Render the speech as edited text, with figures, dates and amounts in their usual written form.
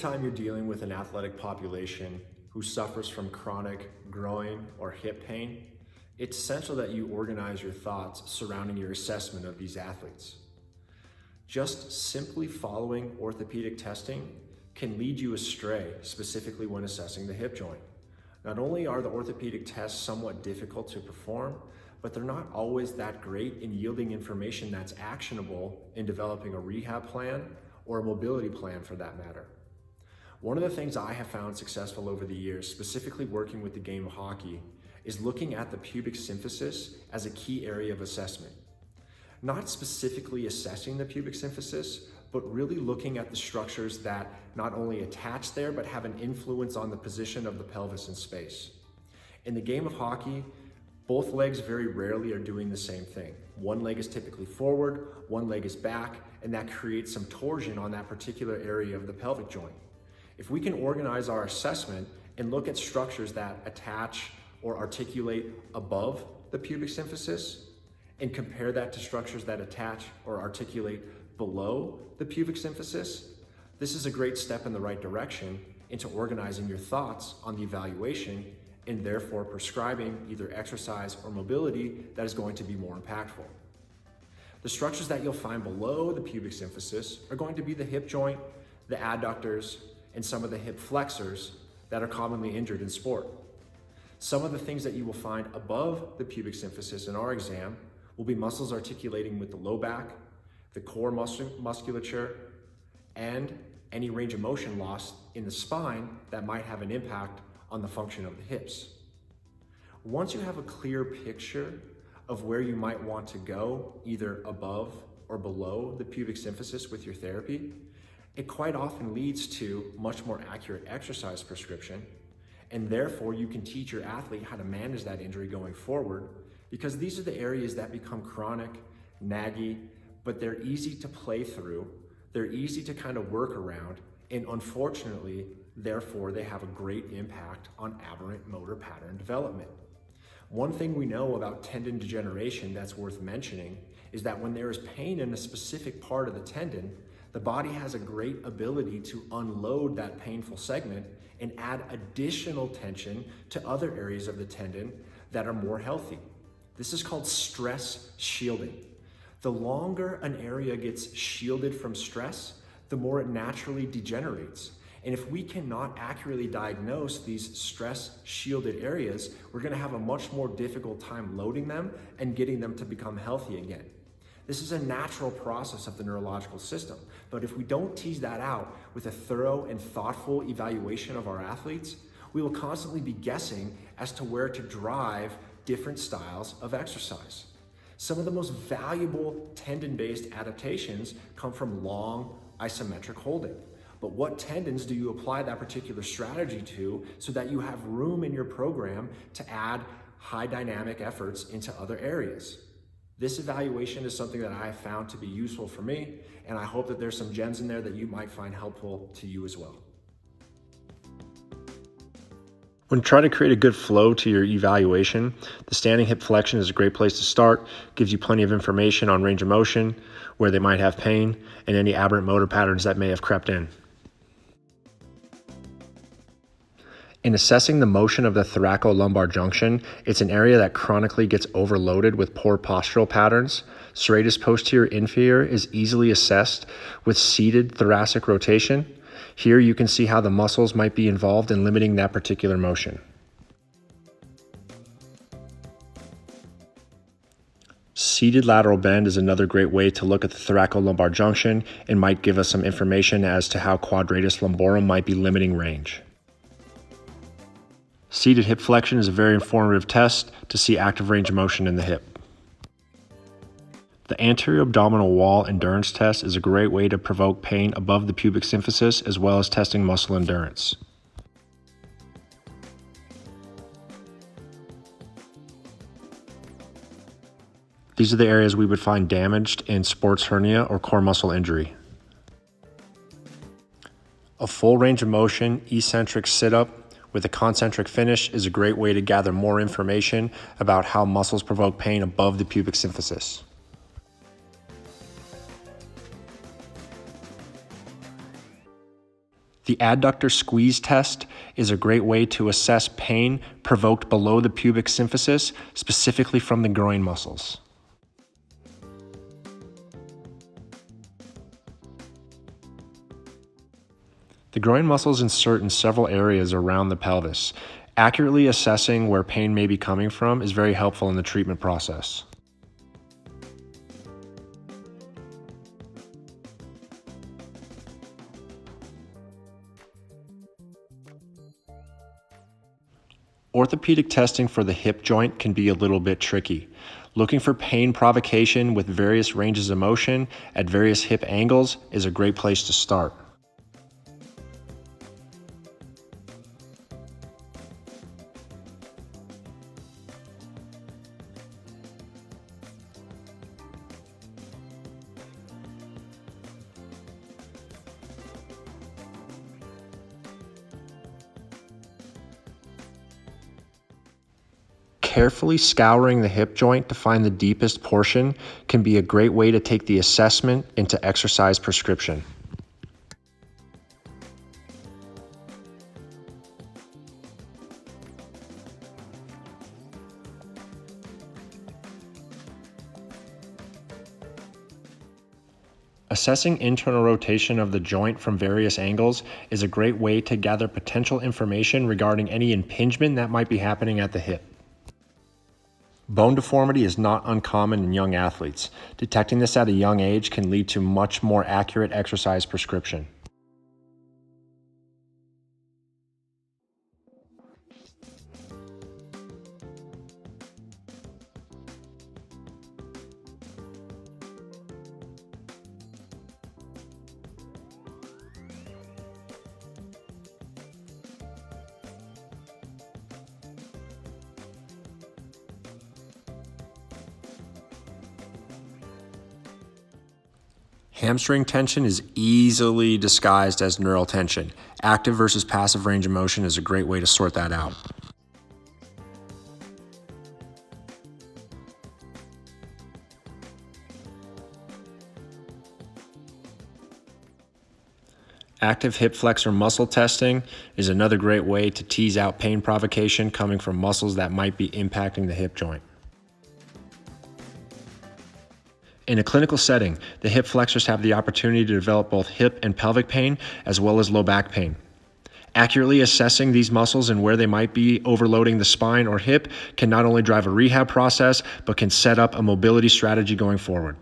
Anytime you're dealing with an athletic population who suffers from chronic groin or hip pain, it's essential that you organize your thoughts surrounding your assessment of these athletes. Just simply following orthopedic testing can lead you astray, specifically when assessing the hip joint. Not only are the orthopedic tests somewhat difficult to perform, but they're not always that great in yielding information that's actionable in developing a rehab plan or a mobility plan for that matter. One of the things I have found successful over the years, specifically working with the game of hockey, is looking at the pubic symphysis as a key area of assessment. Not specifically assessing the pubic symphysis, but really looking at the structures that not only attach there, but have an influence on the position of the pelvis in space. In the game of hockey, both legs very rarely are doing the same thing. One leg is typically forward, one leg is back, and that creates some torsion on that particular area of the pelvic joint. If we can organize our assessment and look at structures that attach or articulate above the pubic symphysis and compare that to structures that attach or articulate below the pubic symphysis, this is a great step in the right direction into organizing your thoughts on the evaluation and therefore prescribing either exercise or mobility that is going to be more impactful. The structures that you'll find below the pubic symphysis are going to be the hip joint, the adductors, and some of the hip flexors that are commonly injured in sport. Some of the things that you will find above the pubic symphysis in our exam will be muscles articulating with the low back, the core musculature, and any range of motion loss in the spine that might have an impact on the function of the hips. Once you have a clear picture of where you might want to go, either above or below the pubic symphysis with your therapy, it quite often leads to much more accurate exercise prescription, and therefore you can teach your athlete how to manage that injury going forward, because these are the areas that become chronic, naggy, but they're easy to play through, they're easy to kind of work around, and unfortunately, therefore, they have a great impact on aberrant motor pattern development. One thing we know about tendon degeneration that's worth mentioning is that when there is pain in a specific part of the tendon, the body has a great ability to unload that painful segment and add additional tension to other areas of the tendon that are more healthy. This is called stress shielding. The longer an area gets shielded from stress, the more it naturally degenerates. And if we cannot accurately diagnose these stress shielded areas, we're gonna have a much more difficult time loading them and getting them to become healthy again. This is a natural process of the neurological system, but if we don't tease that out with a thorough and thoughtful evaluation of our athletes, we will constantly be guessing as to where to drive different styles of exercise. Some of the most valuable tendon-based adaptations come from long isometric holding. But what tendons do you apply that particular strategy to so that you have room in your program to add high dynamic efforts into other areas? This evaluation is something that I have found to be useful for me, and I hope that there's some gems in there that you might find helpful to you as well. When trying to create a good flow to your evaluation, the standing hip flexion is a great place to start. Gives you plenty of information on range of motion, where they might have pain, and any aberrant motor patterns that may have crept in. In assessing the motion of the thoracolumbar junction, it's an area that chronically gets overloaded with poor postural patterns. Serratus posterior inferior is easily assessed with seated thoracic rotation. Here you can see how the muscles might be involved in limiting that particular motion. Seated lateral bend is another great way to look at the thoracolumbar junction and might give us some information as to how quadratus lumborum might be limiting range. Seated hip flexion is a very informative test to see active range of motion in the hip. The anterior abdominal wall endurance test is a great way to provoke pain above the pubic symphysis as well as testing muscle endurance. These are the areas we would find damaged in sports hernia or core muscle injury. A full range of motion eccentric sit-up with a concentric finish is a great way to gather more information about how muscles provoke pain above the pubic symphysis. The adductor squeeze test is a great way to assess pain provoked below the pubic symphysis, specifically from the groin muscles. The groin muscles insert in several areas around the pelvis. Accurately assessing where pain may be coming from is very helpful in the treatment process. Orthopedic testing for the hip joint can be a little bit tricky. Looking for pain provocation with various ranges of motion at various hip angles is a great place to start. Carefully scouring the hip joint to find the deepest portion can be a great way to take the assessment into exercise prescription. Assessing internal rotation of the joint from various angles is a great way to gather potential information regarding any impingement that might be happening at the hip. Bone deformity is not uncommon in young athletes. Detecting this at a young age can lead to much more accurate exercise prescription. Hamstring tension is easily disguised as neural tension. Active versus passive range of motion is a great way to sort that out. Active hip flexor muscle testing is another great way to tease out pain provocation coming from muscles that might be impacting the hip joint. In a clinical setting, the hip flexors have the opportunity to develop both hip and pelvic pain as well as low back pain. Accurately assessing these muscles and where they might be overloading the spine or hip can not only drive a rehab process, but can set up a mobility strategy going forward.